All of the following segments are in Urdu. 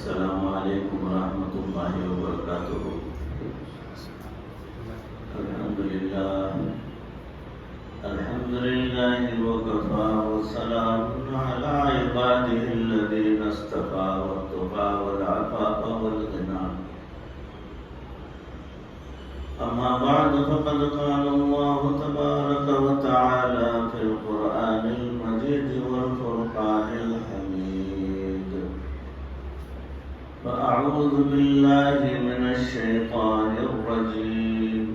السلام علیکم ورحمۃ اللہ وبرکاتہ۔ الحمدللہ وکفی وسلام علی عبادہ الذین اصطفی والتقی والعفاف والغنی۔ اما بعد فقد قال اللہ تبارک وتعالی فی القرآن المجید والفرقان الحمید۔ فأعوذ باللہ من الشیطان الرجیم،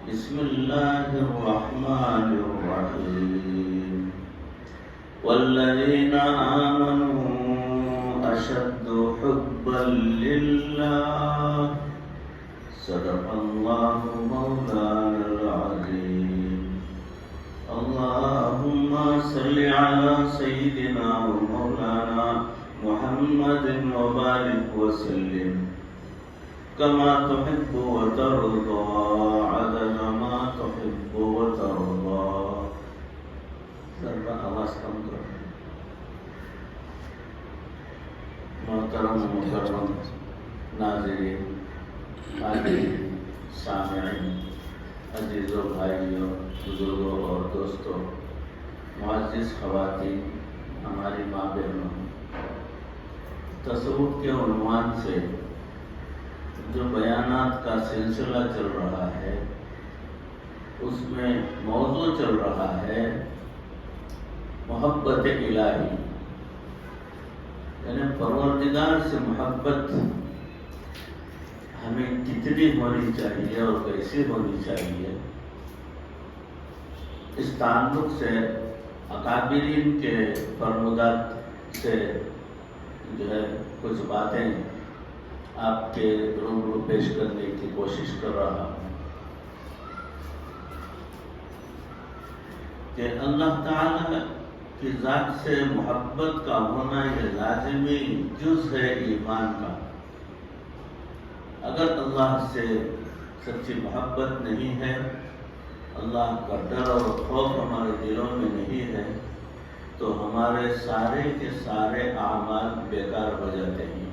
بسم اللہ الرحمن الرحیم۔ والذین آمنوا اشد حبا للہ، صدق اللہ مولانا العظیم۔ اللہم صل علی سیدنا و مولانا محمد وبارک وسلم کما تحب وترضى عدد ما تحب وترضى۔ ذرا آواز کم کرو۔ محترم مکرم ناظرین، حاضرین، سامعین، عزیزوں، بھائیوں، بزرگوں اور دوستوں، معزز خواتین، ہماری ماں بہنوں، تصوف کے عنوان سے جو بیانات کا سلسلہ چل رہا ہے، اس میں موضوع چل رہا ہے محبت الہی، یعنی پروردگار سے محبت ہمیں کتنی ہونی چاہیے اور کیسی ہونی چاہیے۔ اس تعلق سے اکابرین کے فرمودات سے جو ہے کچھ باتیں آپ کے روبرو پیش کرنے کی کوشش کر رہا ہوں کہ اللہ تعالی کی ذات سے محبت کا ہونا یہ لازمی جز ہے ایمان کا۔ اگر اللہ سے سچی محبت نہیں ہے، اللہ کا ڈر اور خوف ہمارے دلوں میں نہیں ہے، تو ہمارے سارے کے سارے اعمال بیکار ہو جاتے ہیں۔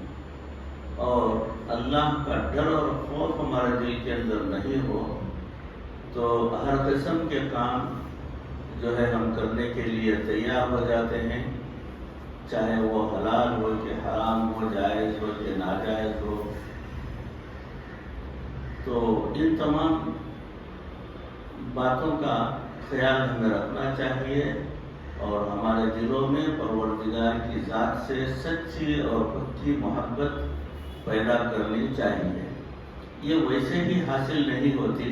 اور اللہ کا ڈر اور خوف ہمارے دل کے اندر نہیں ہو تو ہر قسم کے کام جو ہے ہم کرنے کے لیے تیار ہو جاتے ہیں، چاہے وہ حلال ہو کہ حرام ہو، جائز ہو کہ ناجائز ہو۔ تو ان تمام باتوں کا خیال ہمیں رکھنا چاہیے اور ہمارے دلوں میں پروردگار کی ذات سے سچی اور پکی محبت پیدا کرنی چاہیے۔ یہ ویسے ہی حاصل نہیں ہوتی،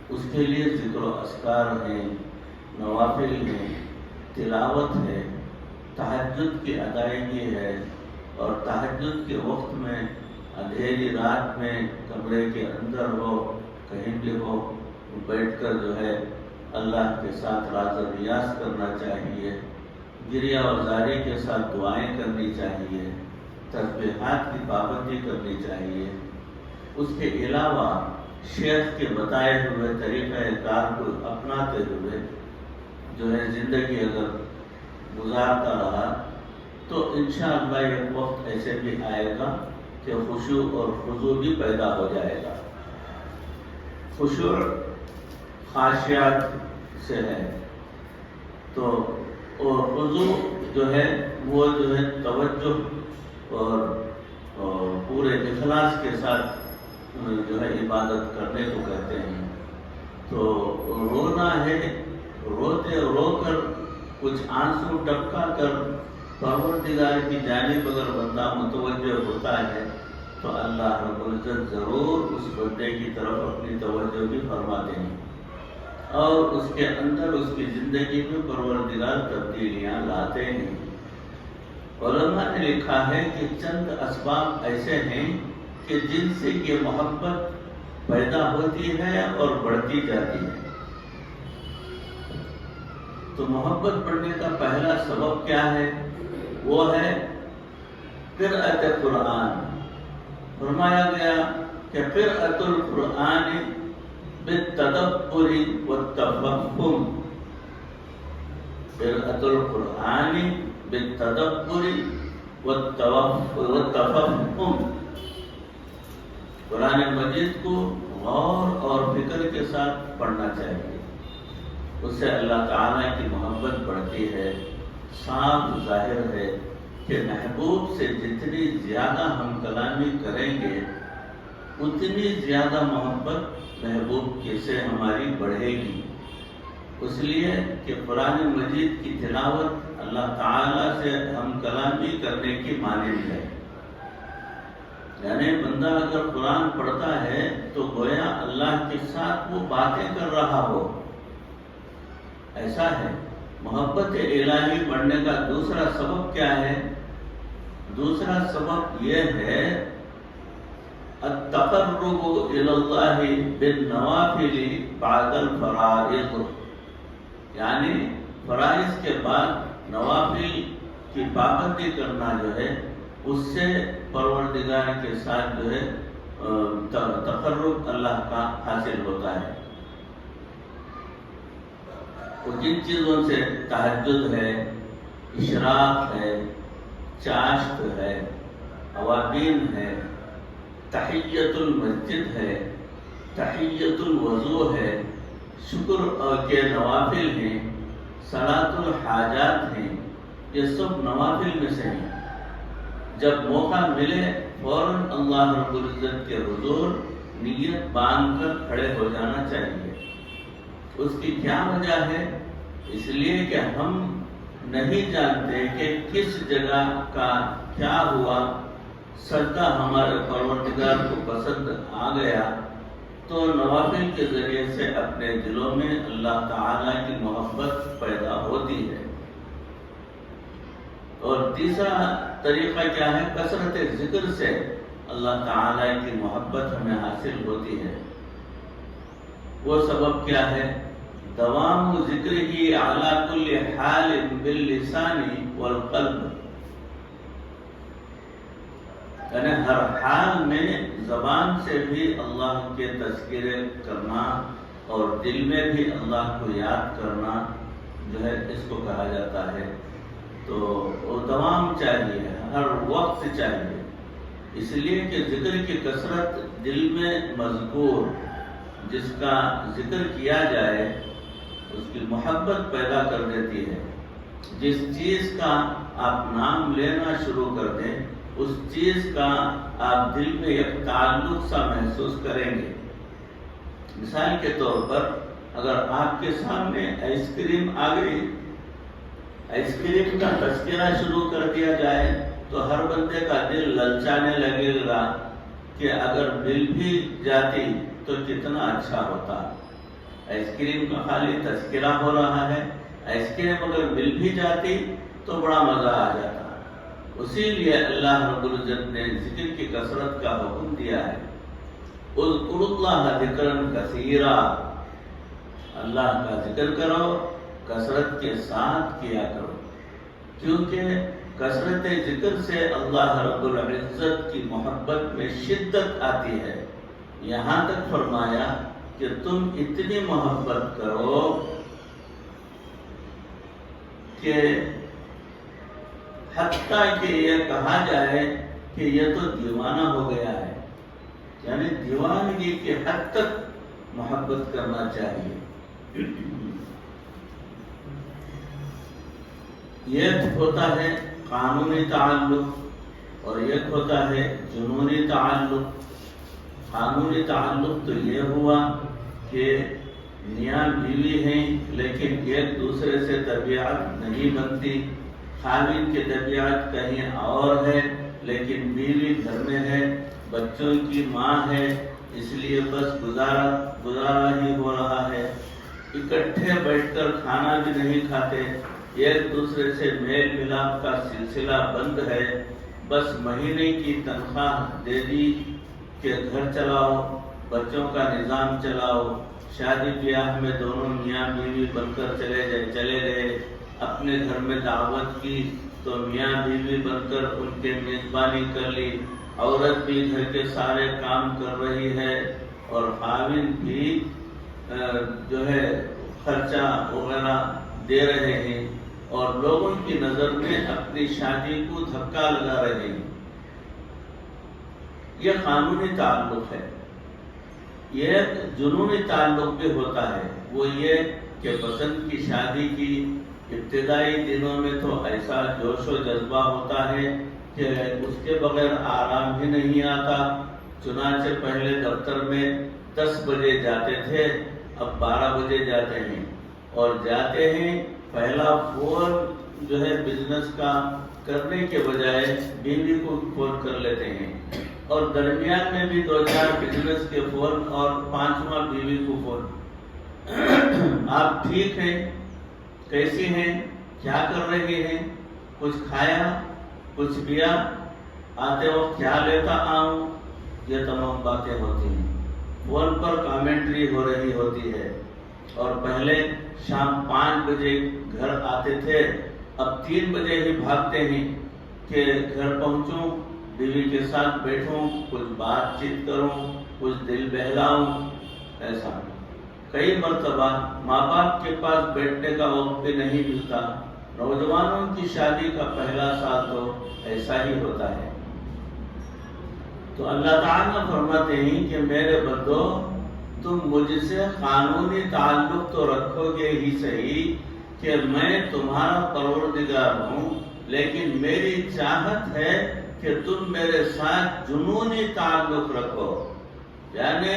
اس کے لیے ذکر و اذکار ہیں، نوافل ہیں، تلاوت ہے، تہجد کی ادائیگی ہے، اور تہجد کے وقت میں اندھیری رات میں کمرے کے اندر ہو، کہیں بھی ہو، بیٹھ کر جو ہے اللہ کے ساتھ راز و ریاض کرنا چاہیے، گریہ و زاری کے ساتھ دعائیں کرنی چاہیے، تسبیحات کی پابندی کرنی چاہیے۔ اس کے علاوہ شیخ کے بتائے ہوئے طریقہ کار کو اپناتے ہوئے جو ہے زندگی اگر گزارتا رہا تو انشاءاللہ ایک وقت ایسے بھی آئے گا کہ خشوع اور خضوع بھی پیدا ہو جائے گا۔ خشوع خاشعات سے ہے تو اور خضوع جو ہے وہ جو ہے توجہ اور پورے اخلاص کے ساتھ جو ہے عبادت کرنے کو کہتے ہیں۔ تو رونا ہے، روتے رو کر کچھ آنسو ٹپکا کر پروردگار کی جانب اگر بندہ متوجہ ہوتا ہے تو اللہ رب العزت ضرور اس بندے کی طرف اپنی توجہ بھی فرماتے ہیں اور اس کے اندر اس کی زندگی میں پروردگار تبدیلیاں لاتے ہیں۔ علماء نے لکھا ہے کہ چند اسباب ایسے ہیں کہ جن سے یہ محبت پیدا ہوتی ہے اور بڑھتی جاتی ہے۔ تو محبت بڑھنے کا پہلا سبب کیا ہے؟ وہ ہے قرأت قرآن۔ فرمایا گیا کہ قرأت القرآن بالتدبر والتفہم، قرأت القرآن بالتدبر والتفهم، قرآن مجید کو غور اور فکر کے ساتھ پڑھنا چاہیے. اس سے اللہ تعالیٰ کی محبت بڑھتی ہے. صاف ظاہر ہے کہ محبوب سے جتنی زیادہ ہم کلامی کریں گے اتنی زیادہ محبت محبوب کی سے ہماری بڑھے گی. اس لیے کہ قرآن مجید کی تلاوت اللہ تعالیٰ سے ہم کلامی کرنے کی مانند ہے. یعنی بندہ اگر قرآن پڑھتا ہے تو گویا اللہ کے ساتھ وہ باتیں کر رہا ہو. ایسا ہے. محبت الہی بڑھنے کا دوسرا سبب کیا ہے؟ دوسرا سبب یہ ہے التقرب الی اللہ بالنوافل بعد الفرائض، یعنی فرائض کے بعد نوافل کی پابندی کرنا جو ہے اس سے پروردگار کے ساتھ جو ہے تقرب اللہ کا حاصل ہوتا ہے. وہ جن چیزوں سے تہجد ہے، اشراق ہے، چاشت ہے، اوابین ہے، تحیت المسجد ہے، تحیت الوضو ہے، شکر کے نوافل ہیں، صلاۃ الحاجات ہیں، یہ سب نوافل میں سے ہیں. جب موقع ملے فوراً اللہ رب العزت کے حضور نیت باندھ کر کھڑے ہو جانا چاہیے. اس کی کیا وجہ ہے؟ اس لیے کہ ہم نہیں جانتے کہ کس جگہ کا کیا ہوا. سجدہ ہمارے پروردگار کو پسند آ گیا تو نوافل کے ذریعے سے اپنے دلوں میں اللہ تعالیٰ کی محبت پیدا ہوتی ہے. اور تیسرا طریقہ کیا ہے؟ کثرت ذکر سے اللہ تعالیٰ کی محبت ہمیں حاصل ہوتی ہے. وہ سبب کیا ہے؟ دوام ذکر ہی اعلیٰ کل حال باللسان والقلب، یعنی ہر حال میں زبان سے بھی اللہ کے تذکرے کرنا اور دل میں بھی اللہ کو یاد کرنا جو ہے اس کو کہا جاتا ہے. تو وہ دوام چاہیے، ہر وقت چاہیے. اس لیے کہ ذکر کی کثرت دل میں مذکور، جس کا ذکر کیا جائے اس کی محبت پیدا کر دیتی ہے. جس چیز کا آپ نام لینا شروع کر دیں اس چیز کا آپ دل میں ایک تعلق سا محسوس کریں گے. مثال کے طور پر اگر آپ کے سامنے آئس کریم آ گئی، آئس کریم کا تذکرہ شروع کر دیا جائے تو ہر بندے کا دل للچانے لگے گا کہ اگر مل بھی جاتی تو کتنا اچھا ہوتا. آئس کریم کا خالی تذکرہ ہو رہا ہے، آئس کریم اگر مل بھی جاتی تو بڑا مزہ آ جاتا. اسی لیے اللہ رب العزت نے ذکر کی کثرت کا حکم دیا ہے. اذکروا اللہ ذکرا کثیرا، اللہ کا ذکر کرو، کثرت کے ساتھ کیا کرو، کیونکہ کثرت ذکر سے اللہ رب العزت کی محبت میں شدت آتی ہے. یہاں تک فرمایا کہ تم اتنی محبت کرو کہ حتیٰ کہ یہ کہا جائے کہ یہ تو دیوانہ ہو گیا ہے. یعنی دیوانگی کی حد تک محبت کرنا چاہیے. ایک ہوتا ہے قانونی تعلق اور ایک ہوتا ہے جنونی تعلق. قانونی تعلق تو یہ ہوا کہ میاں بیوی ہیں لیکن ایک دوسرے سے طبیعت نہیں بنتی. خاوند کی طبیعت کہیں اور ہے لیکن بیوی گھر میں ہے، بچوں کی ماں ہے، اس لیے بس گزارا ہی ہو رہا ہے. اکٹھے بیٹھ کر کھانا بھی نہیں کھاتے، ایک دوسرے سے میل ملاپ کا سلسلہ بند ہے. بس مہینے کی تنخواہ دے دی کہ گھر چلاؤ، بچوں کا نظام چلاؤ. شادی بیاہ میں دونوں میاں بیوی بن کر چلے گئے. اپنے گھر میں دعوت کی تو میاں بیوی بن کر ان کے میزبانی کر لی. عورت بھی گھر کے سارے کام کر رہی ہے اور خاوند بھی جو ہے خرچہ وغیرہ دے رہے ہیں. اور لوگوں کی نظر میں اپنی شادی کو دھکا لگا رہے ہیں۔ یہ قانونی تعلق ہے۔ یہ جنونی تعلق بھی ہوتا ہے، وہ یہ کہ پسند کی شادی کی ابتدائی دنوں میں تو ایسا جوش و جذبہ ہوتا ہے کہ اس کے بغیر آرام بھی نہیں آتا۔ چنانچہ پہلے دفتر میں 10 بجے جاتے تھے، اب 12 بجے جاتے ہیں، اور جاتے ہیں پہلا فون جو ہے بزنس کا کرنے کے بجائے بیوی کو فون کر لیتے ہیں، اور درمیان میں بھی 2-4 بزنس کے فون اور 5واں بیوی کو فون۔ آپ ٹھیک ہیں؟ کیسی ہیں؟ کیا کر رہے ہیں؟ کچھ کھایا؟ کچھ پیا؟ آتے وقت کیا لیتا آؤں؟ یہ تمام باتیں ہوتی ہیں۔ فون پر کامنٹری ہو رہی ہوتی ہے، اور پہلے شام 5 بجے گھر آتے تھے، اب 3 بجے ہی بھاگتے ہیں کہ گھر پہنچوں، بیوی کے ساتھ بیٹھوں، کچھ بات چیت کروں، کچھ دل بہلاؤں۔ ایسا کئی مرتبہ ماں باپ کے پاس بیٹھنے کا وقت بھی نہیں ملتا۔ نوجوانوں کی شادی کا پہلا سال تو ایسا ہی ہوتا ہے۔ تو اللہ تعالیٰ فرماتے ہیں کہ میرے بندو، تم مجھ سے قانونی تعلق تو رکھو گے ہی صحیح کہ میں تمہارا پروردگار ہوں، لیکن میری چاہت ہے کہ تم میرے ساتھ جنونی تعلق رکھو، یعنی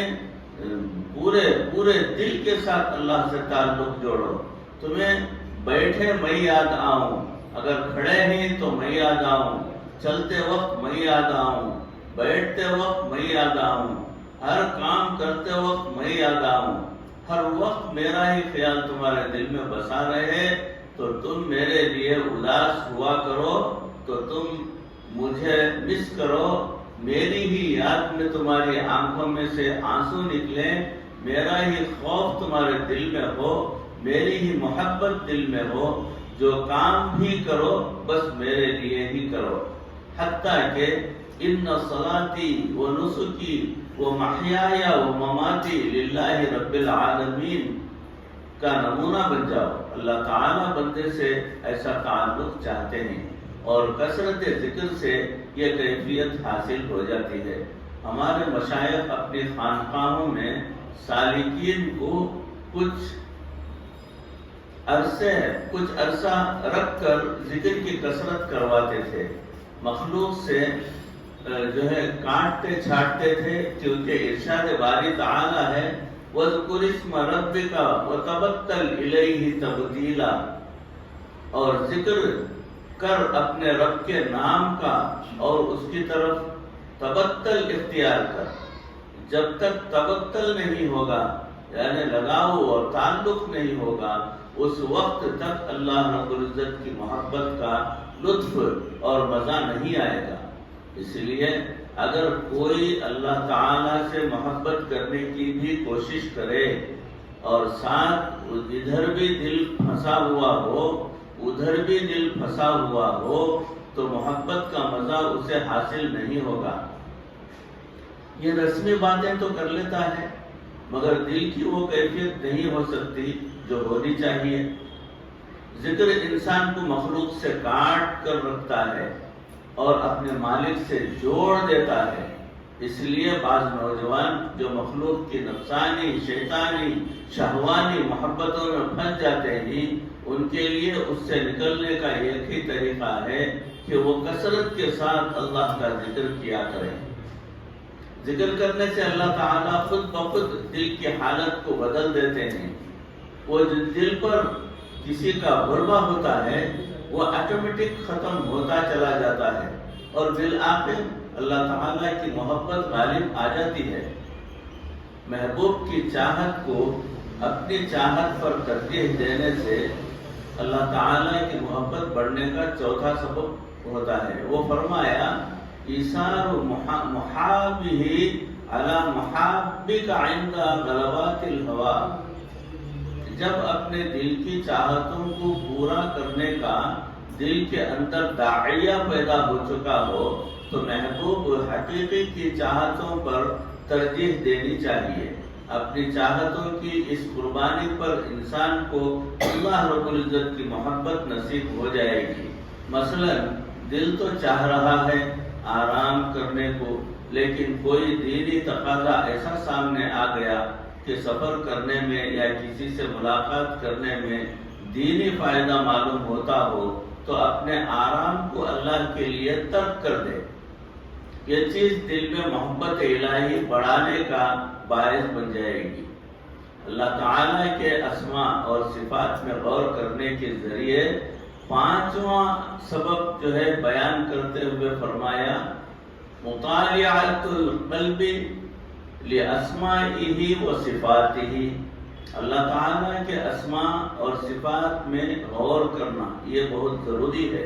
پورے دل کے ساتھ اللہ سے تعلق جوڑو۔ تمہیں بیٹھے میں یاد آؤں، اگر کھڑے ہیں تو میں یاد آؤں، چلتے وقت میں یاد آؤں، بیٹھتے وقت میں یاد آؤں، ہر کام کرتے وقت میں یاد آؤں، ہر وقت میرا ہی خیال تمہارے دل میں بسا رہے، تو تم میرے لیے اداس ہوا کرو، تو تم مجھے مس کرو، میری ہی یاد میں تمہاری آنکھوں میں سے آنسو نکلیں، میرا ہی خوف تمہارے دل میں ہو، میری ہی محبت دل میں ہو، جو کام بھی کرو بس میرے لیے ہی کرو، حتیٰ کہ ان صلاتی و نسکی و محیای و مماتی للہ رب العالمین کا نمونہ بن جاؤ۔ اللہ تعالیٰ بندے سے ایسا تعلق چاہتے ہیں، اور کثرت ذکر سے یہ کیفیت حاصل ہو جاتی ہے۔ ہمارے مشائخ اپنی خانقاہوں میں سالکین کو کچھ عرصہ رکھ کر ذکر کی کثرت کرواتے تھے، مخلوق سے جو ہے کاٹتے چھاٹتے تھے، کیونکہ ارشاد باری تعالی ہے وَاذْكُرِ اسْمَ رَبِّكَ وَتَبَتَّلْ إِلَيْهِ تَبْتِيلًا، اور ذکر کر اپنے رب کے نام کا اور اس کی طرف تبتل اختیار کر۔ جب تک تبتل نہیں ہوگا، یعنی لگاؤ اور تعلق نہیں ہوگا، اس وقت تک اللہ رب العزت کی محبت کا لطف اور مزہ نہیں آئے گا۔ اس لیے اگر کوئی اللہ تعالیٰ سے محبت کرنے کی بھی کوشش کرے اور ساتھ ادھر بھی دل پھنسا ہوا ہو، ادھر بھی دل پھنسا ہوا ہو، تو محبت کا مزہ اسے حاصل نہیں ہوگا۔ یہ رسمی باتیں تو کر لیتا ہے، مگر دل کی وہ کیفیت نہیں ہو سکتی جو ہونی چاہیے۔ ذکر انسان کو مخلوق سے کاٹ کر رکھتا ہے اور اپنے مالک سے جوڑ دیتا ہے۔ اس لیے بعض نوجوان جو مخلوق کی نفسانی، شیطانی، شہوانی محبتوں میں پھنس جاتے ہیں، ان کے لیے اس سے نکلنے کا ایک ہی طریقہ ہے کہ وہ کثرت کے ساتھ اللہ کا ذکر کیا کریں۔ ذکر کرنے سے اللہ تعالیٰ خود بخود دل کی حالت کو بدل دیتے ہیں۔ وہ دل پر کسی کا غلبہ ہوتا ہے، وہ آٹومیٹک ختم ہوتا چلا جاتا ہے، اور بالآخر اللہ تعالیٰ کی محبت غالب آ جاتی ہے۔ محبوب کی چاہت کو اپنی چاہت پر ترجیح دینے سے اللہ تعالیٰ کی محبت بڑھنے کا چوتھا سبب ہوتا ہے۔ وہ فرمایا ایثار محابہ علی محابک عند غلبات الہوی، جب اپنے دل کی چاہتوں کو پورا کرنے کا دل کے اندر داعیہ پیدا ہو چکا ہو، تو محبوب حقیقی کی چاہتوں پر ترجیح دینی چاہیے۔ اپنی چاہتوں کی اس قربانی پر انسان کو اللہ رب العزت کی محبت نصیب ہو جائے گی۔ مثلا دل تو چاہ رہا ہے آرام کرنے کو، لیکن کوئی دینی تقاضا ایسا سامنے آ گیا کہ سفر کرنے میں یا کسی سے ملاقات کرنے میں دینی فائدہ معلوم ہوتا ہو تو اپنے آرام کو اللہ کے لیے ترک کر دے۔ یہ چیز دل میں محبت الہی بڑھانے کا باعث بن جائے گی۔ اللہ تعالیٰ کے اسماء اور صفات میں غور کرنے کے ذریعے پانچواں سبب جو ہے بیان کرتے ہوئے فرمایا مطالعۃ القلب لاسمائہ و صفاتہ۔ اللہ تعالیٰ کے اسماء اور صفات میں غور کرنا یہ بہت ضروری ہے۔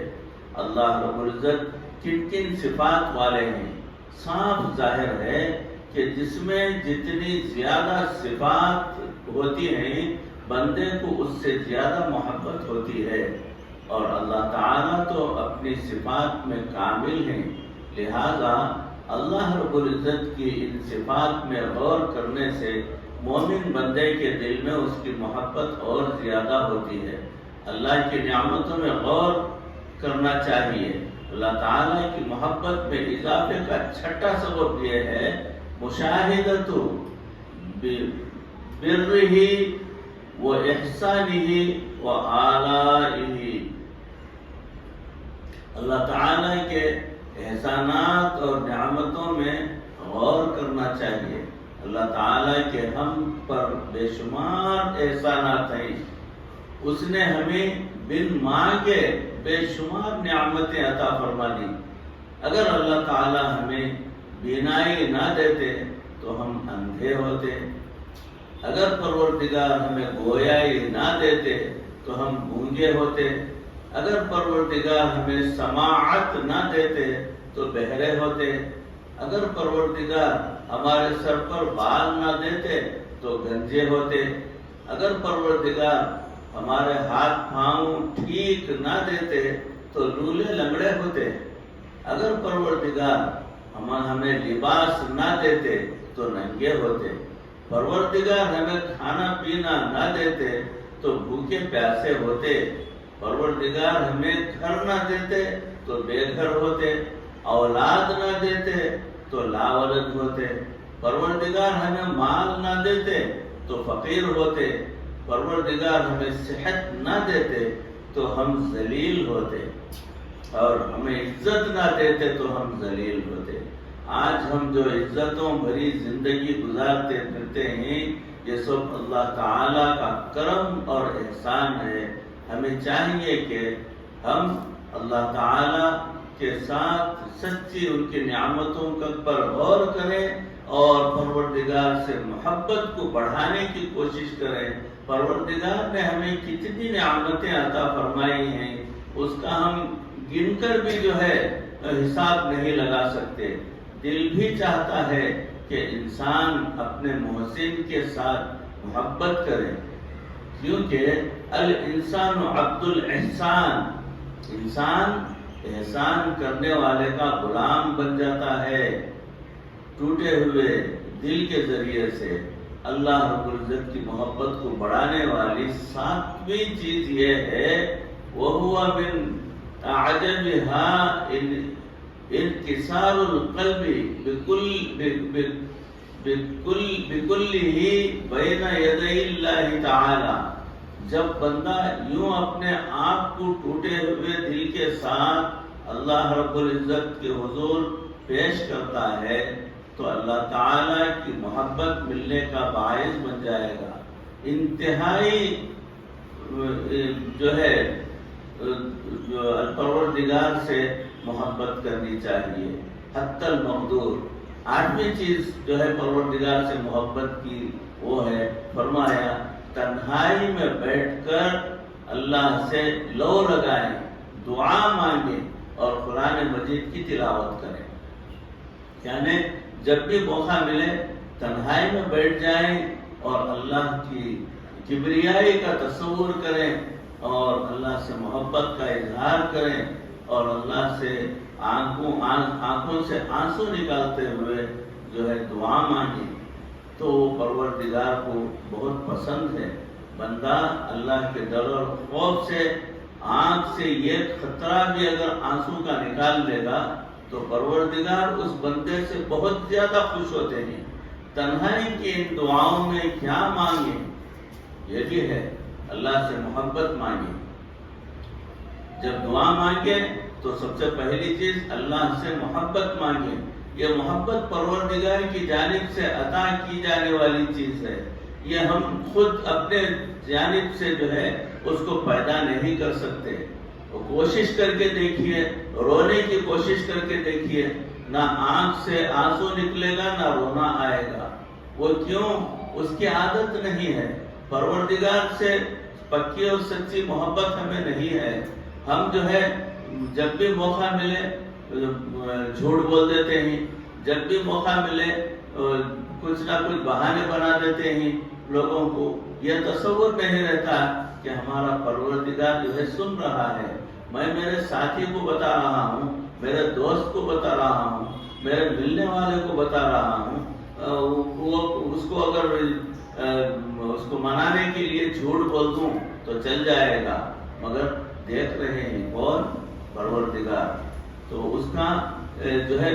اللہ رب العزت کن کن صفات والے ہیں، صاف ظاہر ہے کہ جس میں جتنی زیادہ صفات ہوتی ہیں بندے کو اس سے زیادہ محبت ہوتی ہے، اور اللہ تعالیٰ تو اپنی صفات میں کامل ہیں، لہذا اللہ رب العزت کی ان صفات میں غور کرنے سے مومن بندے کے دل میں اس کی محبت اور زیادہ ہوتی ہے۔ اللہ کی نعمتوں میں غور کرنا چاہیے۔ اللہ تعالیٰ کی محبت میں اضافے کا چھٹا سبب یہ ہے مشاہدۃ برہ و احسانہ و آلائہ۔ اللہ تعالیٰ کے احسانات اور نعمتوں میں غور کرنا چاہیے۔ اللہ تعالیٰ کے ہم پر بے شمار احسانات ہیں، اس نے ہمیں بن مانگے بے شمار نعمتیں عطا فرما دی۔ اگر اللہ تعالیٰ ہمیں بینائی نہ دیتے تو ہم اندھے ہوتے، اگر پروردگار ہمیں گویائی نہ دیتے تو ہم گونگے ہوتے، اگر پروردگار ہمیں سماعت نہ دیتے تو بہرے ہوتے، اگر پروردگار ہمارے سر پر بال نہ دیتے تو گنجے ہوتے، اگر پروردگار ہمارے ہاتھ پاؤں ٹھیک نہ دیتے تو لولے لنگڑے ہوتے، اگر پروردگار ہمیں لباس نہ دیتے تو ننگے ہوتے، پروردگار ہمیں کھانا پینا نہ دیتے تو بھوکے پیاسے ہوتے، پروردگار ہمیں گھر نہ دیتے تو بے گھر ہوتے، اولاد نہ دیتے تو لاولد ہوتے، پروردگار ہمیں مال نہ دیتے تو فقیر ہوتے، پروردگار ہمیں صحت نہ دیتے تو ہم ذلیل ہوتے، اور ہمیں عزت نہ دیتے تو ہم ذلیل ہوتے۔ آج ہم جو عزتوں بھری زندگی گزارتے پھرتے ہیں یہ سب اللہ تعالیٰ کا کرم اور احسان ہے۔ ہمیں چاہیے کہ ہم اللہ تعالیٰ کے ساتھ سچی ان کی نعمتوں پر غور کریں اور پروردگار سے محبت کو بڑھانے کی کوشش کریں۔ پروردگار نے ہمیں کتنی نعمتیں عطا فرمائی ہیں اس کا ہم گن کر بھی جو ہے حساب نہیں لگا سکتے۔ دل بھی چاہتا ہے کہ انسان اپنے محسن کے ساتھ محبت کرے، کیونکہ الانسان عبد الاحسان، انسان احسان کرنے والے کا غلام بن جاتا ہے۔ ٹوٹے ہوئے دل کے ذریعے سے اللہ رب العزت کی محبت کو بڑھانے والی ساتویں چیز یہ ہے وَهُوَ مِنْ أَعْجَبِهَا انکسار القلب بکلہ بین یدی اللہ تعالی۔ جب بندہ یوں اپنے آپ کو ٹوٹے ہوئے دل کے ساتھ اللہ رب العزت کے حضور پیش کرتا ہے تو اللہ تعالیٰ کی محبت ملنے کا باعث بن جائے گا۔ انتہائی جو ہے پروردگار سے محبت کرنی چاہیے، حتی المقدور۔ آٹھویں چیز جو ہے پروردگار سے محبت کی وہ ہے فرمایا تنہائی میں بیٹھ کر اللہ سے لو لگائیں، دعا مانگیں اور قرآن مجید کی تلاوت کریں۔ یعنی جب بھی موقع ملے تنہائی میں بیٹھ جائیں اور اللہ کی کبریائی کا تصور کریں اور اللہ سے محبت کا اظہار کریں اور اللہ سے آنکھوں سے آنسو نکالتے ہوئے جو ہے دعا مانگیں۔ تو پروردگار کو بہت پسند ہے. بندہ اللہ کے ڈر اور خوف سے آنکھ سے یہ خطرہ بھی اگر آنسو کا نکال لے گا تو پروردگار اس بندے سے بہت زیادہ خوش ہوتے ہیں. تنہائی کی ان دعاؤں میں کیا مانگیں؟ یہ بھی ہے اللہ سے محبت مانگیں. جب دعا مانگیں تو سب سے پہلی چیز اللہ سے محبت مانگیں. یہ محبت پروردگار کی جانب سے عطا کی جانے والی چیز ہے. یہ ہم خود اپنے جانب سے جو ہے اس کو پیدا نہیں کر سکتے. کوشش کر کے دیکھیے, رونے کی کوشش کر کے دیکھیے, نہ آنکھ سے آنسو نکلے گا نہ رونا آئے گا. وہ کیوں؟ اس کی عادت نہیں ہے. پروردگار سے پکی اور سچی محبت ہمیں نہیں ہے. ہم جو ہے جب بھی موقع ملے جھوٹ بول دیتے ہیں, جب بھی موقع ملے کچھ نہ کچھ بہانے بنا دیتے ہیں لوگوں کو. یہ تصور نہیں رہتا کہ ہمارا پروردگار جو ہے سن رہا ہے. میں میرے ساتھی کو بتا رہا ہوں, میرے دوست کو بتا رہا ہوں, میرے ملنے والے کو بتا رہا ہوں, اس کو اگر اس کو منانے کے لیے جھوٹ بول دوں تو چل جائے گا, مگر دیکھ رہے ہیں کون؟ پروردگار. تو اس کا جو ہے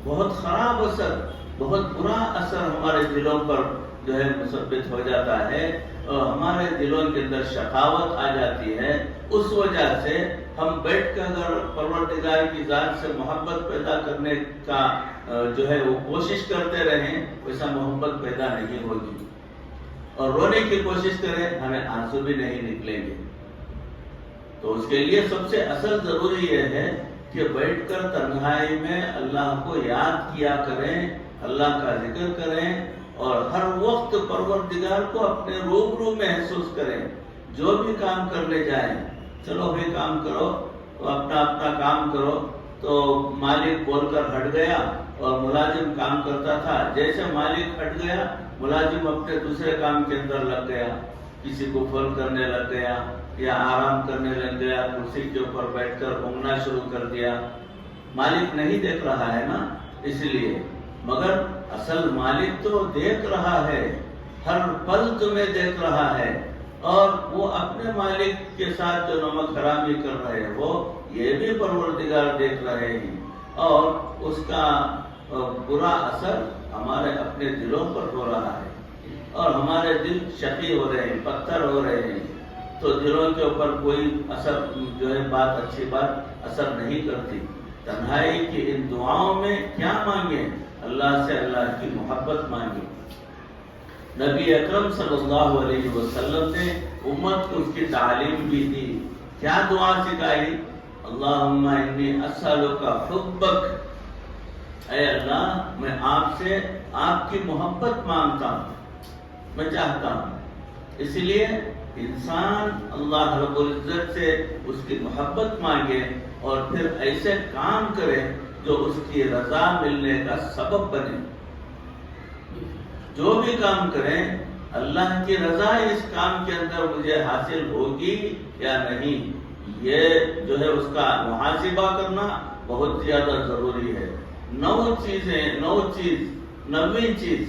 بہت خراب اثر, بہت برا اثر ہمارے دلوں پر جو ہے مثبت ہو جاتا ہے, اور ہمارے دلوں کے اندر شقاوت آ جاتی ہے. اس وجہ سے ہم بیٹھ کر اگر پروردگار کی ذات سے محبت پیدا کرنے کا جو ہے وہ کوشش کرتے رہیں, ویسا محبت پیدا نہیں ہوگی. اور رونے کی کوشش کریں, ہمیں آنسو بھی نہیں نکلیں گے. تو اس کے لیے سب سے اصل ضروری یہ ہے کہ بیٹھ کر تنہائی میں اللہ کو یاد کیا کریں, اللہ کا ذکر کریں, اور ہر وقت پروردگار کو اپنے روبرو محسوس کریں. جو بھی کام کرنے جائیں, چلو بھائی کام کرو, اپنا اپنا کام کرو. تو مالک بول کر ہٹ گیا اور ملازم کام کرتا تھا. جیسے مالک ہٹ گیا, ملازم اپنے دوسرے کام کے اندر لگ گیا. کسی کو فون کرنے لگ گیا یا آرام کرنے لگ گیا, کرسی کے اوپر بیٹھ کر گھومنا شروع کر دیا. مالک نہیں دیکھ رہا ہے نا, اس لیے. مگر اصل مالک تو دیکھ رہا ہے, ہر پل تمہیں دیکھ رہا ہے, اور وہ اپنے مالک کے ساتھ جو نمک حرامی کر رہے ہیں وہ یہ بھی پروردگار دیکھ رہے ہیں. اور اس کا برا اثر ہمارے اپنے دلوں پر ہو رہا ہے, اور ہمارے دل شقی ہو رہے ہیں, پتھر ہو رہے ہیں. تو دلوں کے اوپر کوئی اثر جو ہے بات اچھی بات اثر نہیں کرتی. تنہائی کی ان دعاؤں میں کیا مانگیں؟ اللہ سے اللہ کی محبت مانگیں. نبی اکرم صلی اللہ علیہ وسلم نے امت کو اس کی تعلیم بھی دی. کیا دعا سکھائی؟ اللہم انی اسألک حبک, اے اللہ میں آپ سے آپ کی محبت مانگتا ہوں, میں چاہتا ہوں. اس لیے انسان اللہ رب العزت سے اس کی محبت مانگے اور پھر ایسے کام کرے جو اس کی رضا ملنے کا سبب بنے. جو بھی کام کریں, اللہ کی رضا اس کام کے اندر مجھے حاصل ہوگی یا نہیں, یہ جو ہے اس کا محاسبہ کرنا بہت زیادہ ضروری ہے. 9ویں چیز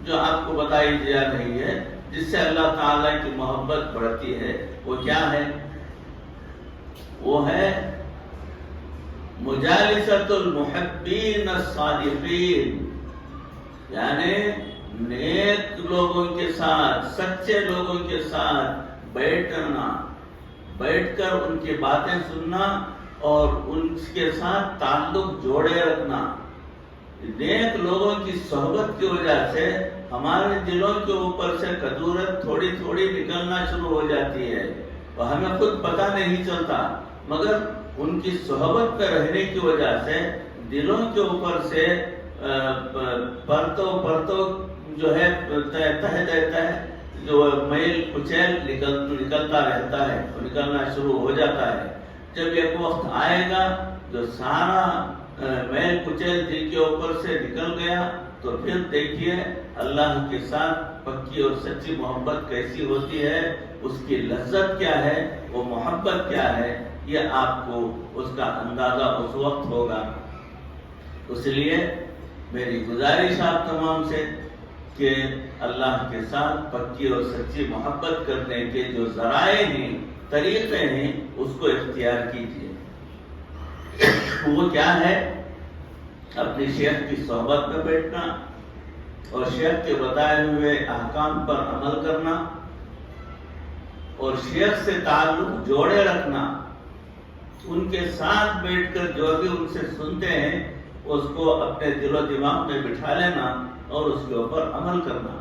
جو آپ کو بتائی جا رہی ہے جس سے اللہ تعالیٰ کی محبت بڑھتی ہے, وہ کیا ہے؟ وہ ہے مجالسۃ المحبین الصادقین, یعنی نیک لوگوں کے ساتھ, سچے لوگوں کے ساتھ بیٹھ کر ان کی باتیں سننا اور ان کے ساتھ تعلق جوڑے رکھنا. نیک لوگوں کی صحبت کی وجہ سے ہمارے دلوں کے اوپر سے کدورت تھوڑی تھوڑی نکلنا شروع ہو جاتی ہے اور ہمیں خود پتہ نہیں چلتا, مگر ان کی صحبت پہ رہنے کی وجہ سے دلوں کے اوپر سے پرتو جو ہے تہ جو میل کچیل نکلتا رہتا ہے, نکلنا شروع ہو جاتا ہے. جب ایک وقت آئے گا جو سارا میل کچیل دل کے اوپر سے نکل گیا, تو پھر دیکھیے اللہ کے ساتھ پکی اور سچی محبت کیسی ہوتی ہے, اس کی لذت کیا ہے, وہ محبت کیا ہے, یہ آپ کو اس کا اندازہ اس وقت ہوگا. اس لیے میری گزارش آپ تمام سے کہ اللہ کے ساتھ پکی اور سچی محبت کرنے کے جو ذرائع ہیں، طریقے ہیں، اس کو اختیار کیجیے۔ وہ کیا ہے؟ اپنی شیخ کی صحبت میں بیٹھنا اور شیخ کے بتائے ہوئے احکام پر عمل کرنا اور شیخ سے تعلق جوڑے رکھنا، ان کے ساتھ بیٹھ کر جو بھی ان سے سنتے ہیں اس کو اپنے دل و دماغ میں بٹھا لینا اور اس کے اوپر عمل کرنا۔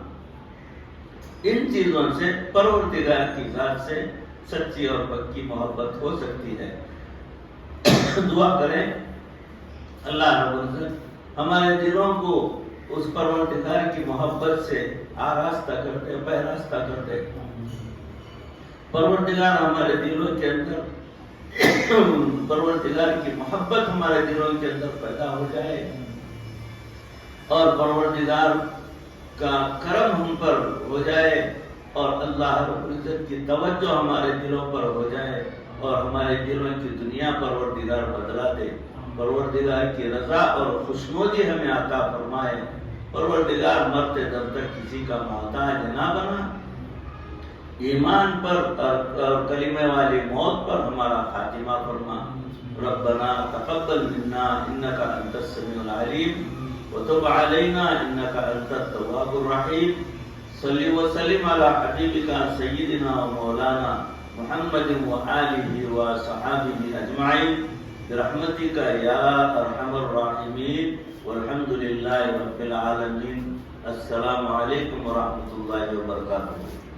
ان چیزوں سے پروردگار کی ذات سے سچی اور پکی محبت ہو سکتی ہے۔ دعا کریں اللہ رب العزت ہمارے دلوں کو اس پروردگار کی محبت سے آراستہ کرتے، پیراستہ کرتے۔ پروردگار ہمارے دلوں کے اندر پروردگار کی محبت ہمارے دلوں کے اندر پیدا ہو جائے اور پروردگار کا کرم ہم پر ہو جائے اور اللہ رب العزت کی توجہ ہمارے دلوں پر ہو جائے اور ہمارے دلوں کی دنیا پروردگار بدلا دے۔ پروردگار کی رضا اور خوشنودی ہمیں عطا فرمائے۔ پروردگار مرتے دم تک کسی کا محتاج نہ بنا، ایمان پر اور کلمے والی موت پر ہمارا خاتمہ فرما۔ ربنا تقبل منا انك انت السميع العليم وتب علينا انك انت التواب الرحيم۔ صل وسلم على حبيبك سيدنا ومولانا محمد وآله وصحابه اجمعين برحمتك يا ارحم الراحمين والحمد لله رب العالمين۔ السلام علیکم ورحمۃ اللہ وبرکاتہ۔